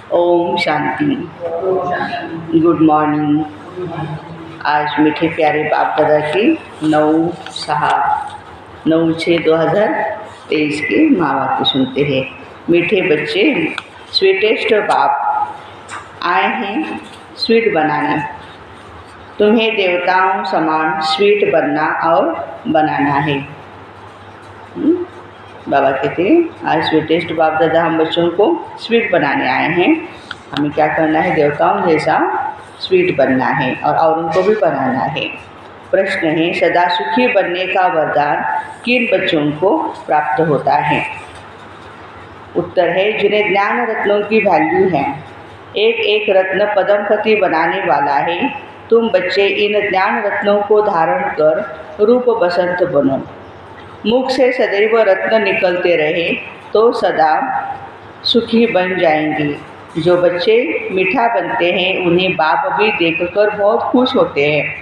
Om Shanti. Good morning. आज मीठे प्यारे बाप दादा की 9/6/2023 की माँ बाप सुनते हैं। मीठे बच्चे, स्वीटेस्ट बाप आए हैं स्वीट बनाने। तुम्हें देवताओं समान स्वीट बनना और बनाना है। बाबा कहते हैं आज स्वीटेस्ट बाप दादा हम बच्चों को स्वीट बनाने आए हैं। हमें क्या करना है? देवताओं जैसा स्वीट बनना है और उनको भी बनाना है। प्रश्न है, सदा सुखी बनने का वरदान किन बच्चों को प्राप्त होता है? उत्तर है, जिन्हें ज्ञान रत्नों की वैल्यू है। एक एक रत्न पद्मपति बनाने वाला है। तुम बच्चे इन ज्ञान रत्नों को धारण कर रूप बसंत बनो। मुख से सदैव रत्न निकलते रहे तो सदा सुखी बन जाएंगे। जो बच्चे मीठा बनते हैं उन्हें बाप भी देखकर बहुत खुश होते हैं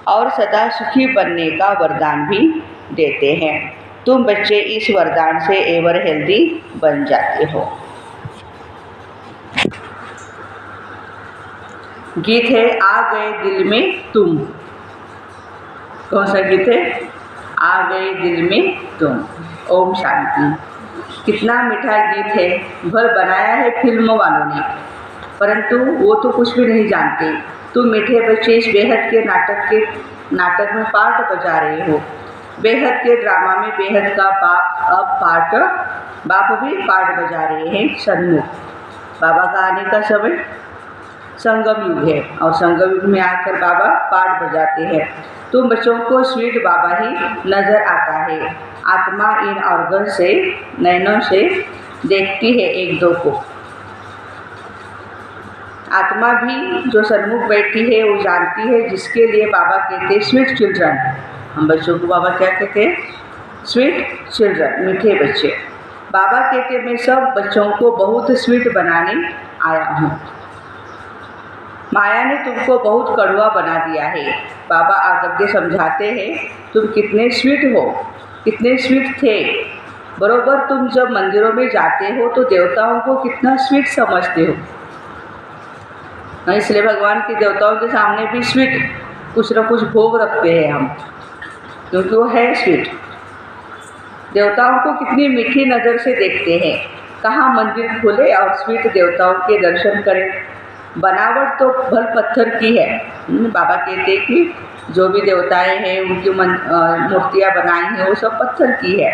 और सदा सुखी बनने का वरदान भी देते हैं। तुम बच्चे इस वरदान से एवर हेल्दी बन जाते हो। गीत है आ गए दिल में तुम। कौन सा गीत है? आ गए दिल में तुम। ओम शांति। कितना मीठा गीत है। भर बनाया है फिल्म वालों ने, परंतु वो तो कुछ भी नहीं जानते। तुम मीठे बच्चे इस बेहद के नाटक में पार्ट बजा रहे हो। बेहद के ड्रामा में बेहद का बाप भी पार्ट बजा रहे हैं। सन्मुख बाबा का आने का समय संगम युग है और संगम युग में आकर बाबा पार्ट बजाते हैं। तुम बच्चों को स्वीट बाबा ही नजर आता है। आत्मा इन ऑर्गन से, नैनों से देखती है एक दो को। आत्मा भी जो सन्मुख बैठी है वो जानती है, जिसके लिए बाबा कहते हैं स्वीट चिल्ड्रन। हम बच्चों को बाबा क्या कहते हैं? स्वीट चिल्ड्रन, मीठे बच्चे। बाबा कहते मैं सब बच्चों को बहुत स्वीट बनाने आया हूँ। माया ने तुमको बहुत कड़वा बना दिया है। बाबा आकर के समझाते हैं तुम कितने स्वीट हो, कितने स्वीट थे। बरोबर तुम जब मंदिरों में जाते हो तो देवताओं को कितना स्वीट समझते हो। इसलिए भगवान के देवताओं के सामने भी स्वीट कुछ न कुछ भोग रखते हैं हम, क्योंकि वो है स्वीट। देवताओं को कितनी मीठी नज़र से देखते हैं। कहाँ मंदिर खोले और स्वीट देवताओं के दर्शन करें। बनावट तो भल पत्थर की है। बाबा कहते हैं कि जो भी देवताएं हैं उनकी मूर्तियाँ बनाई हैं वो सब पत्थर की है,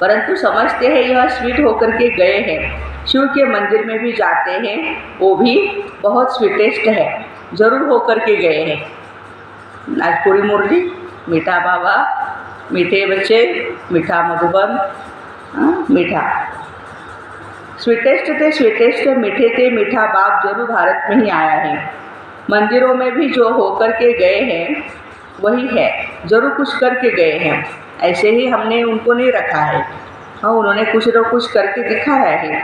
परंतु समझते हैं यह स्वीट होकर के गए हैं। शिव के मंदिर में भी जाते हैं, वो भी बहुत स्वीटेस्ट है, जरूर होकर के गए हैं। आज पूरी मुरली मीठा बाबा, मीठे बच्चे, मीठा मधुबन, मीठा स्वीटेस्ट थे, स्वीटेस्ट मीठे थे। मीठा बाप जरूर भारत में ही आया है। मंदिरों में भी जो होकर के गए हैं वही है, जरूर कुछ करके गए हैं। ऐसे ही हमने उनको नहीं रखा है। हाँ, उन्होंने कुछ न कुछ करके दिखाया है,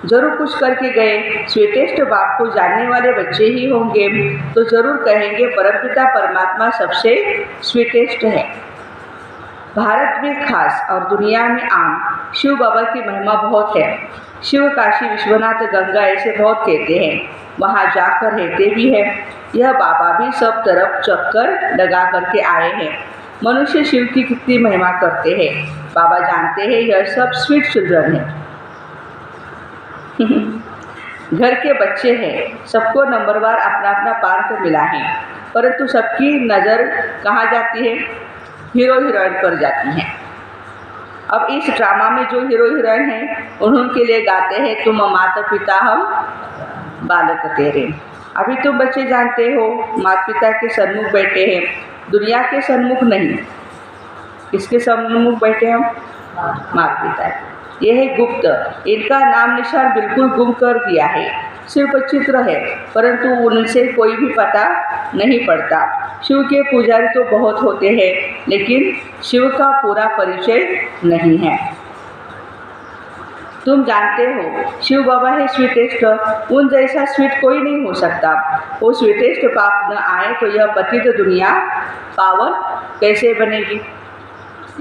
जरूर कुछ करके गए। स्वीटेस्ट बाप को जानने वाले बच्चे ही होंगे तो जरूर कहेंगे परमपिता परमात्मा सबसे स्वीटेस्ट है। भारत में खास और दुनिया में आम शिव बाबा की महिमा बहुत है। शिव काशी विश्वनाथ गंगा ऐसे बहुत कहते हैं, वहाँ जाकर रहते भी हैं। यह बाबा भी सब तरफ चक्कर लगा करके आए हैं। मनुष्य शिव की कितनी महिमा करते हैं। बाबा जानते हैं यह सब स्वीट चिल्ड्रन है। घर के बच्चे हैं, सबको नंबरवार अपना अपना पार्ट मिला है, परंतु सबकी नज़र कहाँ जाती है? हीरो हीरोइन पर जाती हैं। अब इस ड्रामा में जो हीरो हीरोइन हैं उनके लिए गाते हैं तुम माता पिता हम बालक तेरे। अभी तुम बच्चे जानते हो माता पिता के सन्मुख बैठे हैं, दुनिया के सन्मुख नहीं। किसके सन्मुख बैठे हम? माता पिता। यह है गुप्त, इनका नाम निशान बिल्कुल गुम कर दिया है। सिर्फ चित्र है, परंतु उनसे कोई भी पता नहीं पड़ता। शिव के पुजारी तो बहुत होते हैं, लेकिन शिव का पूरा परिचय नहीं है। तुम जानते हो शिव बाबा है स्वीटेस्ट, उन जैसा स्वीट कोई नहीं हो सकता। वो स्वीटेस्ट बाप न आए तो यह पतित दुनिया पावन कैसे बनेगी?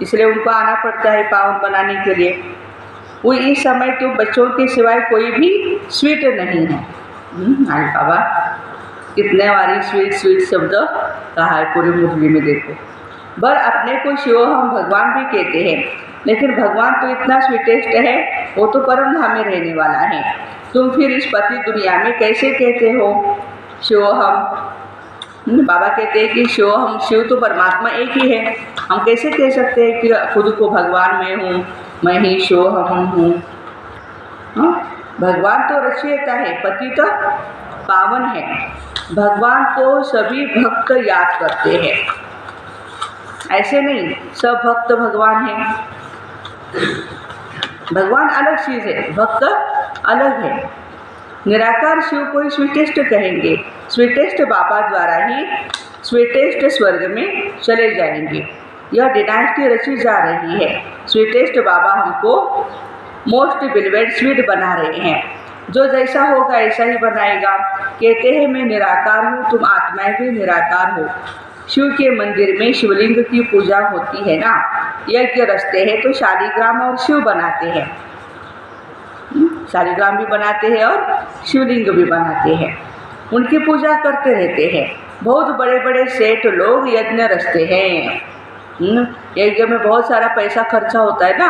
इसलिए उनको आना पड़ता है पावन बनाने के लिए। वो इस समय तुम बच्चों के सिवाय कोई भी स्वीट नहीं है। आज बाबा कितने बारी स्वीट स्वीट शब्द कहा है पूरी मुरली में, देखो। बर अपने को शिव हम भगवान भी कहते हैं, लेकिन भगवान तो इतना स्वीटेस्ट है, वो तो परम धाम में रहने वाला है। तुम फिर इस पति दुनिया में कैसे कहते हो शिव हम? बाबा कहते हैं कि शिव हम, शिव तो परमात्मा एक ही है, हम कैसे कह सकते हैं कि खुद को भगवान मैं हूँ, मैं ही शिव हम हूँ? भगवान तो रचयिता है, पति तो पावन है। भगवान को सभी भक्त याद करते हैं, ऐसे नहीं सब भक्त भगवान हैं। भगवान अलग चीज़ है, भक्त अलग है। निराकार शिव को ही स्वीटेस्ट कहेंगे। स्वीटेस्ट बाबा द्वारा ही स्वीटेस्ट स्वर्ग में चले जाएंगे। यह डिनाइस्टी रची जा रही है। स्वीटेस्ट बाबा हमको मोस्ट बिलवेड स्वीट बना रहे हैं। जो जैसा होगा ऐसा ही बनाएगा। कहते हैं मैं निराकार हूँ, तुम आत्माएं भी निराकार हो। शिव के मंदिर में शिवलिंग की पूजा होती है ना, यज्ञ रचते हैं तो शालिग्राम और शिव बनाते हैं। शालिग्राम भी बनाते हैं और शिवलिंग भी बनाते हैं, उनकी पूजा करते रहते हैं। बहुत बड़े बड़े सेठ लोग यज्ञ रचते हैं। यज्ञ में बहुत सारा पैसा खर्चा होता है ना,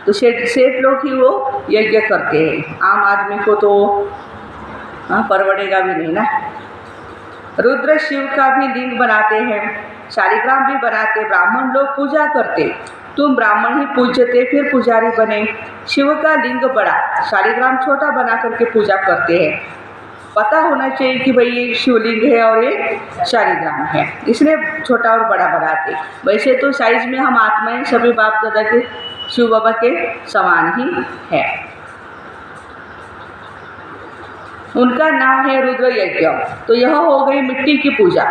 तो सेठ लोग ही वो यज्ञ करते हैं। आम आदमी को तो परवड़ेगा भी नहीं ना। रुद्र शिव का भी लिंग बनाते हैं, शालिग्राम भी बनाते, ब्राह्मण लोग पूजा करते। तुम ब्राह्मण ही पूजते फिर पुजारी बने। शिव का लिंग बड़ा, शालिग्राम छोटा बना करके पूजा करते हैं। पता होना चाहिए कि भाई ये शिवलिंग है और ये शालिग्राम है, इसलिए छोटा और बड़ा बनाते। वैसे तो साइज में हम आत्माएं सभी बाप दादा के शिव बाबा के समान ही है। उनका नाम है रुद्र यज्ञ। तो यह हो गई मिट्टी की पूजा।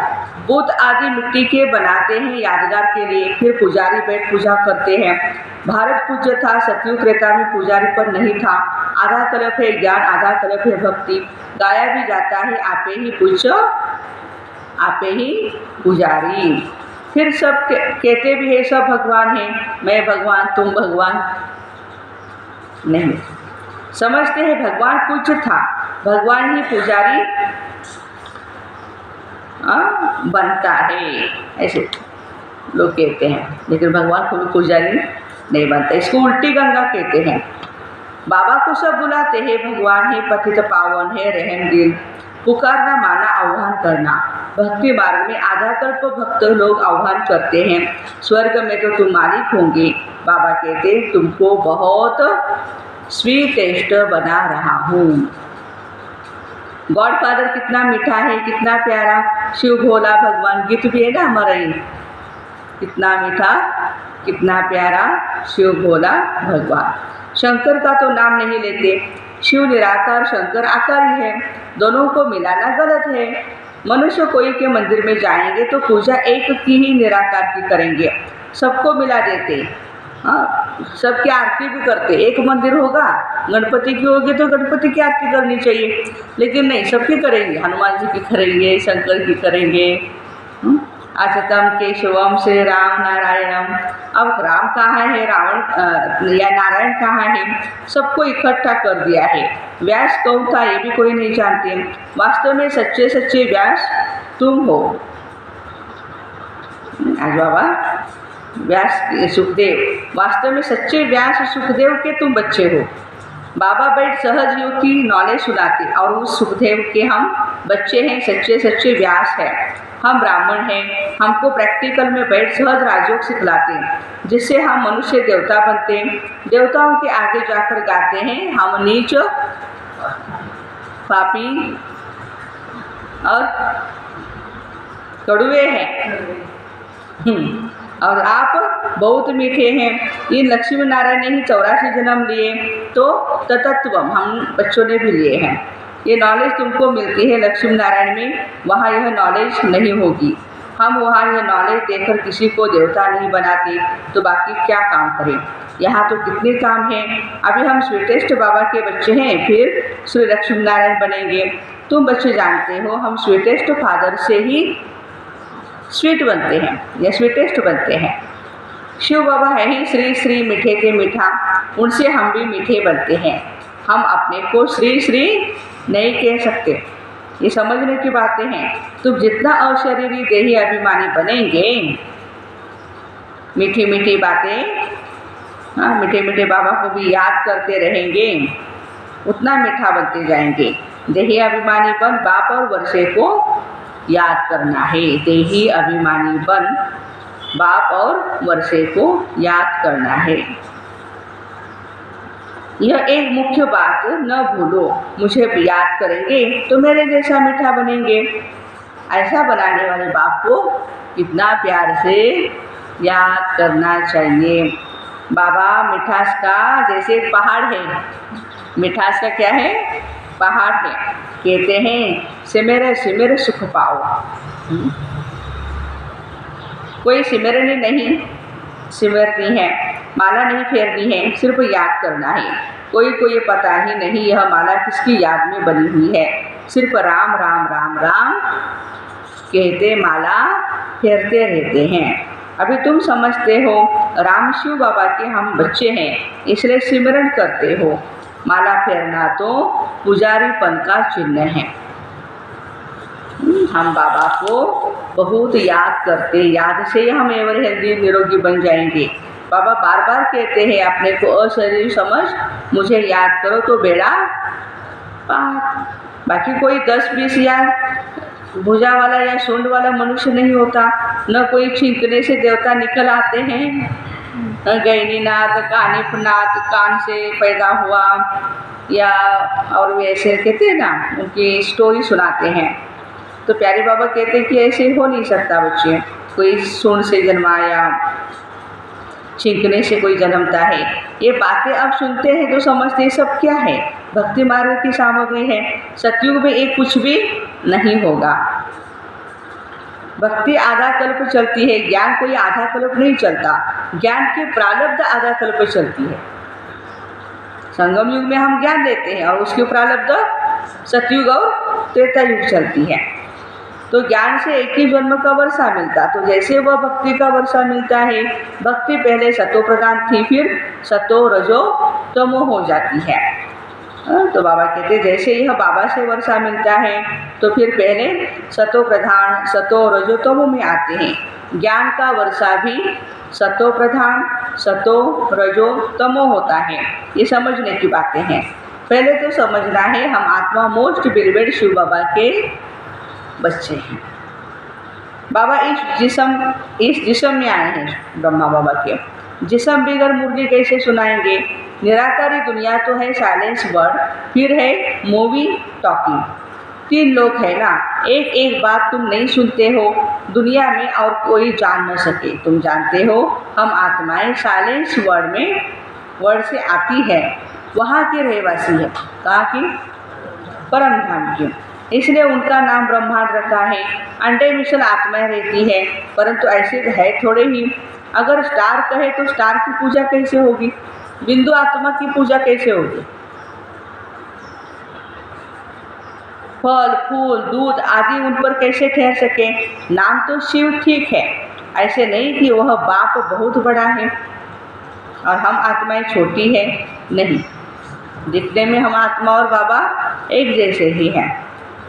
बुत आदि मिट्टी के बनाते हैं यादगार के लिए, फिर पुजारी बैठ पूजा करते हैं। भारत पूज्य था, सतयुग त्रेता में पुजारी पर नहीं था। आधा कल्प है ज्ञान, आधा कल्प है भक्ति। गाया भी जाता है आपे ही पूज्य आपे ही पुजारी। फिर सब कहते भी है सब भगवान है, मैं भगवान तुम भगवान नहीं। समझते हैं भगवान पूज्य था, भगवान ही पुजारी बनता है, ऐसे लोग कहते हैं। लेकिन भगवान को भी पुजारी नहीं बनता, इसको उल्टी गंगा कहते हैं। बाबा को सब बुलाते हैं, भगवान है पतित पावन है रहम दिल। पुकारना माना आह्वान करना। भक्ति मार्ग में आधा कल्प भक्त लोग आह्वान करते हैं, स्वर्ग में तो तुम मालिक होंगे। बाबा कहते तुमको बहुत स्वीटेस्ट बना रहा हूँ। गॉड फादर कितना मीठा है, कितना प्यारा। शिव भोला भगवान गीत भी है ना हमारा ये, कितना मीठा कितना प्यारा शिव भोला भगवान। शंकर का तो नाम नहीं लेते। शिव निराकार, शंकर आकारी है, दोनों को मिलाना गलत है। मनुष्य कोई के मंदिर में जाएंगे तो पूजा एक की ही निराकार की करेंगे, सबको मिला देते। सबकी आरती भी करते। एक मंदिर होगा गणपति की होगी तो गणपति की आरती करनी चाहिए, लेकिन नहीं सबकी करेंगे, हनुमान जी की करेंगे, शंकर की करेंगे। अचतम केशवम श्री राम नारायणम। अब राम कहाँ है, रावण या नारायण कहाँ है, सबको इकट्ठा कर दिया है। व्यास कौन था ये भी कोई नहीं जानते। वास्तव में सच्चे सच्चे व्यास तुम हो। आज बाबा व्यास सुखदेव, वास्तव में सच्चे व्यास सुखदेव के तुम बच्चे हो। बाबा बैठ सहज योग की नॉलेज सुनाते और उस सुखदेव के हम बच्चे हैं, सच्चे सच्चे व्यास हैं। हम ब्राह्मण हैं, हमको प्रैक्टिकल में बैठ सहज राजयोग सिखलाते हैं, जिससे हम मनुष्य देवता बनते हैं। देवताओं के आगे जाकर गाते हैं हम नीच पापी और कड़वे हैं, और आप बहुत मीठे हैं। ये लक्ष्मी नारायण ने ही 84 जन्म लिए, तो तत्त्वम हम बच्चों ने भी लिए हैं। ये नॉलेज तुमको मिलती है लक्ष्मी नारायण में, वहाँ यह नॉलेज नहीं होगी। हम वहाँ यह नॉलेज देकर किसी को देवता नहीं बनाते, तो बाकी क्या काम करें। यहाँ तो कितने काम हैं। अभी हम स्वीटेस्ट बाबा के बच्चे हैं, फिर श्री लक्ष्मी नारायण बनेंगे। तुम बच्चे जानते हो हम स्वीटेस्ट फादर से ही स्वीट बनते हैं या स्वीटेस्ट बनते हैं। शिव बाबा है ही श्री श्री मीठे के मीठा, उनसे हम भी मीठे बनते हैं। हम अपने को श्री श्री नहीं कह सकते। ये समझने की बातें हैं। तुम जितना अशरीरी देही अभिमानी बनेंगे, मीठी मीठी बातें, हाँ मीठे मीठे बाबा को भी याद करते रहेंगे, उतना मीठा बनते जाएंगे। देही अभिमानी बन बाप और वर्षे को याद करना है। देही अभिमानी बन बाप और वर्षे को याद करना है। यह एक मुख्य बात न भूलो। मुझे भी याद करेंगे तो मेरे जैसा मीठा बनेंगे। ऐसा बनाने वाले बाप को कितना प्यार से याद करना चाहिए। बाबा मिठास का जैसे पहाड़ है, मिठास का क्या है? पहाड़ है। कहते हैं सिमरे सिमरे सुख पाओ। कोई सिमरनी नहीं सिमरनी है, माला नहीं फेरनी है, सिर्फ याद करना है। कोई को ये पता ही नहीं यह माला किसकी याद में बनी हुई है। सिर्फ राम राम राम राम कहते माला फेरते रहते हैं। अभी तुम समझते हो राम शिव बाबा के हम बच्चे हैं, इसलिए सिमरन करते हो। माला फेरना तो पुजारीपन का चिन्ह है। हम बाबा को बहुत याद करते, याद से ही हम एवर हेल्दी निरोगी बन जाएंगे। बाबा बार बार कहते हैं अपने को अशरीर समझ, मुझे याद करो तो बेड़ा पार। बाकी कोई 10-20 या भुजा वाला या सूंड वाला मनुष्य नहीं होता, न कोई छींकने से देवता निकल आते हैं। गैनीनाथ कानिफनाथ कान से पैदा हुआ, या और वैसे कहते हैं ना, उनकी स्टोरी सुनाते हैं। तो प्यारे बाबा कहते हैं कि ऐसे हो नहीं सकता बच्चे। कोई सूंड से जन्माया, छींकने से कोई जन्मता है। ये बातें अब सुनते हैं तो समझते हैं सब क्या है, भक्ति मार्ग की सामग्री है। सतयुग में एक कुछ भी नहीं होगा। भक्ति आधा कल्प चलती है, ज्ञान कोई आधा कल्प नहीं चलता। ज्ञान की प्रारब्ध आधा कल्प चलती है। संगम युग में हम ज्ञान लेते हैं और उसकी प्रारब्ध सतयुग और त्रेता युग चलती है। तो ज्ञान से एक ही जन्म का वर्षा मिलता, तो जैसे वह भक्ति का वर्षा मिलता है। भक्ति पहले सतो प्रधान थी, फिर सतो रजो तमो हो जाती है। तो बाबा कहते जैसे यह बाबा से वर्षा मिलता है तो फिर पहले सतो प्रधान सतो रजो तमो में आते हैं। ज्ञान का वर्षा भी सतो प्रधान सतो रजो तमो होता है। ये समझने की बातें हैं। पहले तो समझना है हम आत्मा मोस्ट बिलवेड शिव बाबा के बच्चे हैं। बाबा इस जिस्म में आए हैं। ब्रह्मा बाबा के जिस्म बिगर मुर्गी कैसे सुनाएंगे। निराकारी दुनिया तो है साइलेंस वर्ड, फिर है मूवी टॉकिंग। 3 लोग है ना, एक एक बात तुम नहीं सुनते हो दुनिया में और कोई जान न सके। तुम जानते हो हम आत्माएं साइलेंस वर्ड से आती है, वहाँ की रहवासी है। कहाँ की? परम धाम की। इसलिए उनका नाम ब्रह्मांड रखा है। अंडे मिसल आत्माएं रहती है, परंतु ऐसे है थोड़े ही। अगर स्टार कहे तो स्टार की पूजा कैसे होगी, बिंदु आत्मा की पूजा कैसे होगी। फल फूल दूध आदि उन पर कैसे ठहर सके। नाम तो शिव ठीक है, ऐसे नहीं कि वह बाप बहुत बड़ा है और हम आत्माएं छोटी है। नहीं, दिखने में हम आत्मा और बाबा एक जैसे ही हैं।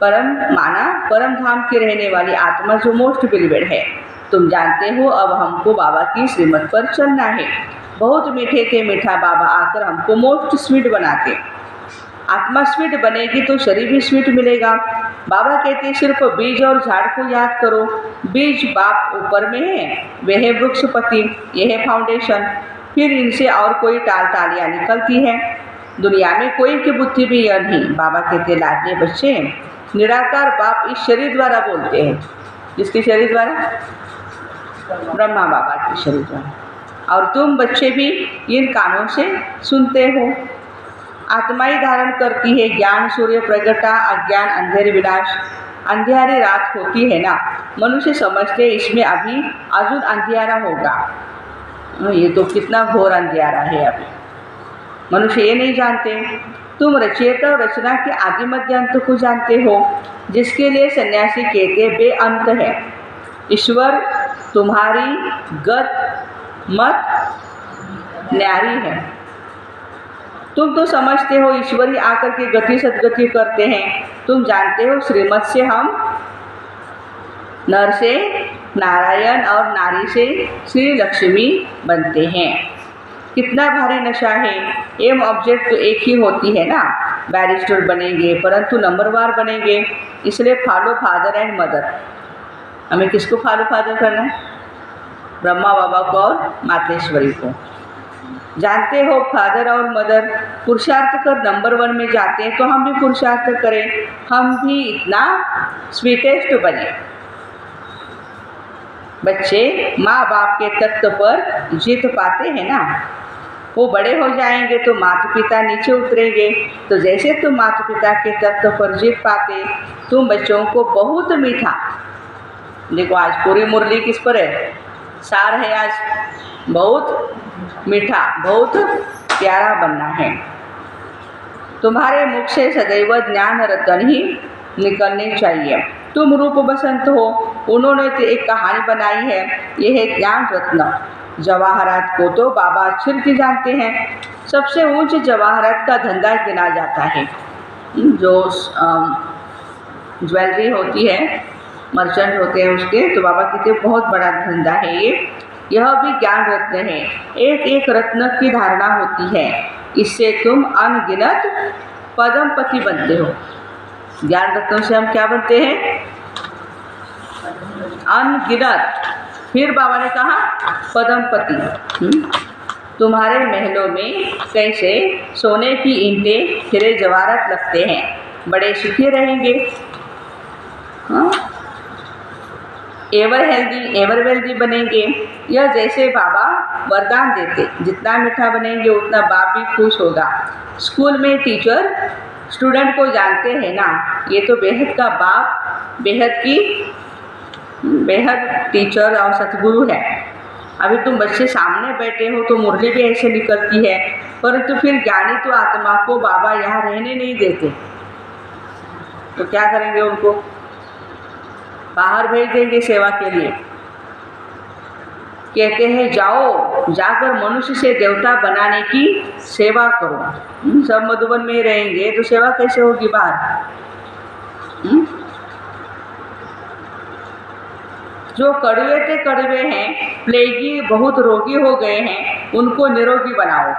परम धाम की रहने वाली आत्मा जो मोस्ट बिलवेड है। तुम जानते हो अब हमको बाबा की श्रीमत पर चलना है। बहुत मीठे के मीठा बाबा आकर हमको मोस्ट स्वीट बनाते। आत्मा स्वीट बनेगी तो शरीर भी स्वीट मिलेगा। बाबा कहते सिर्फ बीज और झाड़ को याद करो। बीज बाप ऊपर में है, वह है वृक्षपति, यह है फाउंडेशन। फिर इनसे और कोई टालियाँ निकलती है। दुनिया में कोई की बुद्धि भी यह नहीं। बाबा कहते लाडले बच्चे, निराकार बाप इस शरीर द्वारा बोलते हैं। किसके शरीर द्वारा? ब्रह्मा बाबा के शरीर द्वारा। और तुम बच्चे भी इन कानों से सुनते हो। आत्माई धारण करती है ज्ञान सूर्य प्रगटा, अज्ञान अंधेर विनाश। अंधियारी रात होती है ना, मनुष्य समझते इसमें अभी अजून अंधियारा होगा। ये तो कितना घोर अंधियारा है अभी। मनुष्य ये नहीं जानते। तुम रचयिता और रचना के आदि मध्य अंत को जानते हो, जिसके लिए सन्यासी कहते बेअंत है। ईश्वर तुम्हारी गत मत न्यारी है। तुम तो समझते हो ईश्वरी आकर के गति सदगति करते हैं। तुम जानते हो श्रीमत से हम नर से नारायण और नारी से श्री लक्ष्मी बनते हैं। कितना भारी नशा है। एम ऑब्जेक्ट तो एक ही होती है ना। बैरिस्टर बनेंगे परंतु नंबरवार बनेंगे, इसलिए फॉलो फादर एंड मदर। हमें किसको फॉलो फादर करना है? ब्रह्मा बाबा को और मातेश्वरी को। जानते हो फादर और मदर पुरुषार्थ कर नंबर 1 में जाते हैं, तो हम भी पुरुषार्थ करें, हम भी इतना स्वीटेस्ट बने। बच्चे माँ बाप के तत्व पर जीत पाते हैं ना। वो बड़े हो जाएंगे तो माता पिता नीचे उतरेंगे। तो जैसे तुम माता पिता के तत्व पर जीत पाते, तुम बच्चों को बहुत मीठा, देखो आज पूरी मुरली किस पर है? सार है आज, बहुत मीठा, बहुत प्यारा बनना है। तुम्हारे मुख से सदैव ज्ञान रतन ही निकलनी चाहिए। तुम रूप बसंत हो। उन्होंने तो एक कहानी बनाई है, यह है ज्ञान रत्न। जवाहरात को तो बाबा अच्छे से जानते हैं। सबसे ऊंच जवाहरात का धंधा गिना जाता है। जो ज्वेलरी होती है, मर्चेंट होते हैं उसके, तो बाबा कहते हैं बहुत बड़ा धंधा है ये। यह भी ज्ञान रत्न है। एक एक रत्न की धारणा होती है, इससे तुम अनगिनत पदमपति बनते हो। ज्ञान रत्नों से हम क्या बनते हैं? अनगिनत। फिर बाबा ने कहा पदमपति। तुम्हारे महलों में कैसे सोने की ईंटें हीरे जवाहरात लगते हैं, बड़े सुखी रहेंगे। हाँ, एवर हेल्दी एवर वेल्दी बनेंगे। यह जैसे बाबा वरदान देते, जितना मीठा बनेंगे उतना बाप भी खुश होगा। स्कूल में टीचर स्टूडेंट को जानते हैं ना, ये तो बेहद का बाप, बेहद टीचर और सतगुरु है। अभी तुम बच्चे सामने बैठे हो तो मुरली भी ऐसे निकलती है, परंतु फिर ज्ञानी तो आत्मा को बाबा यहाँ रहने नहीं देते, तो क्या करेंगे? उनको बाहर भेज देंगे सेवा के लिए। कहते हैं जाओ, जाकर मनुष्य से देवता बनाने की सेवा करो। सब मधुबन में रहेंगे तो सेवा कैसे होगी बाहर? जो कड़वे से कड़वे हैं, प्लेगी बहुत रोगी हो गए हैं, उनको निरोगी बनाओ।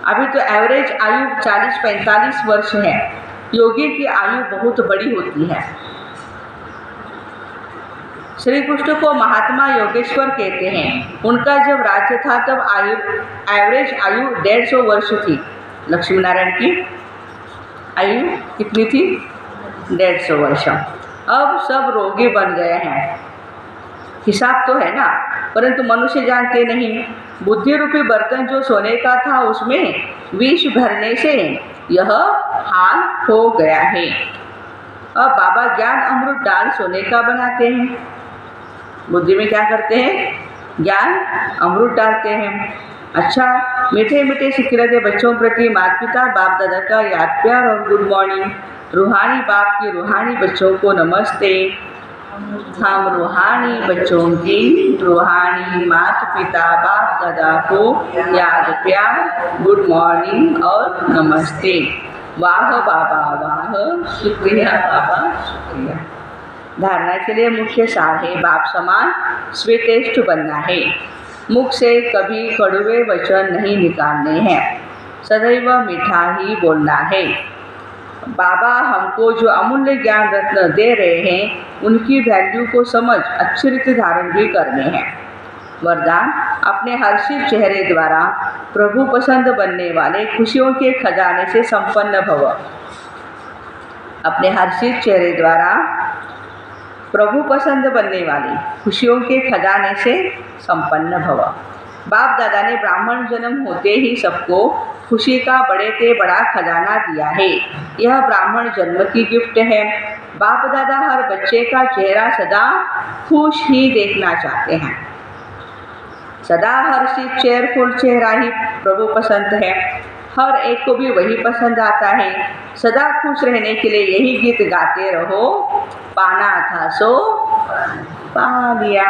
अभी तो एवरेज आयु 40-45 वर्ष है। योगी की आयु बहुत बड़ी होती है। श्री कृष्ण को महात्मा योगेश्वर कहते हैं। उनका जब राज्य था तब एवरेज आयु 150 वर्ष थी। लक्ष्मी नारायण की आयु कितनी थी? 150 वर्ष। अब सब रोगी बन गए हैं। हिसाब तो है ना, परंतु मनुष्य जानते नहीं। बुद्धि रूपी बर्तन जो सोने का था उसमें विष भरने से यह हाल हो गया है। अब बाबा ज्ञान अमृत डाल सोने का बनाते हैं। बुद्धि में क्या करते हैं? ज्ञान अमृत डालते हैं। अच्छा, मीठे मीठे सिखलाते बच्चों प्रति माता पिता बाप दादा का याद प्यार और गुड मॉर्निंग। रूहानी बाप की रूहानी बच्चों को नमस्ते। हम रूहानी बच्चों की रूहानी माता पिता बाप दादा को याद प्यार, गुड मॉर्निंग और नमस्ते। वाह बाबा वाह, शुक्रिया बाबा शुक्रिया। धारणा के लिए मुख्य सार है, बाप समान स्वीटेस्ट बनना है। मुख से कभी कड़वे वचन नहीं निकालने हैं, सदैव मीठा ही बोलना है। बाबा हमको जो अमूल्य ज्ञान रत्न दे रहे हैं, उनकी वैल्यू को समझ अच्छी रीति धारण भी करने हैं। वरदान, अपने हर्षित चेहरे द्वारा प्रभु पसंद बनने वाले खुशियों के खजाने से संपन्न भव। अपने हर्षित चेहरे द्वारा प्रभु पसंद बनने वाली खुशियों के खजाने से संपन्न भव। बाप दादा ने ब्राह्मण जन्म होते ही सबको खुशी का बड़े से बड़ा खजाना दिया है। यह ब्राह्मण जन्म की गिफ्ट है। बाप दादा हर बच्चे का चेहरा सदा खुश ही देखना चाहते हैं। सदा हर्षित चेयरफुल चेहरा ही प्रभु पसंद है। हर एक को भी वही पसंद आता है। सदा खुश रहने के लिए यही गीत गाते रहो, पाना था सो पा लिया।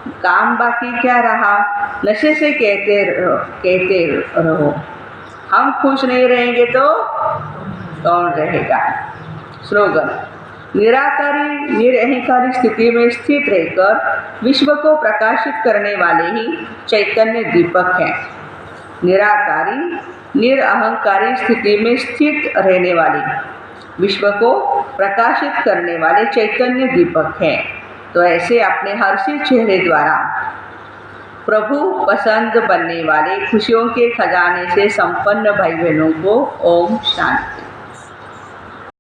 काम बाकी क्या रहा, नशे से कहते रहो। हम खुश नहीं रहेंगे तो कौन रहेगा। स्लोगन, निराकारी निरअहंकारी स्थिति में स्थित रहकर विश्व को प्रकाशित करने वाले ही चैतन्य दीपक हैं। निराकारी निरअहंकारी स्थिति में स्थित रहने वाले विश्व को प्रकाशित करने वाले चैतन्य दीपक हैं। तो ऐसे अपने हर्षित चेहरे द्वारा प्रभु पसंद बनने वाले खुशियों के खजाने से संपन्न भाई बहनों को ओम शांति।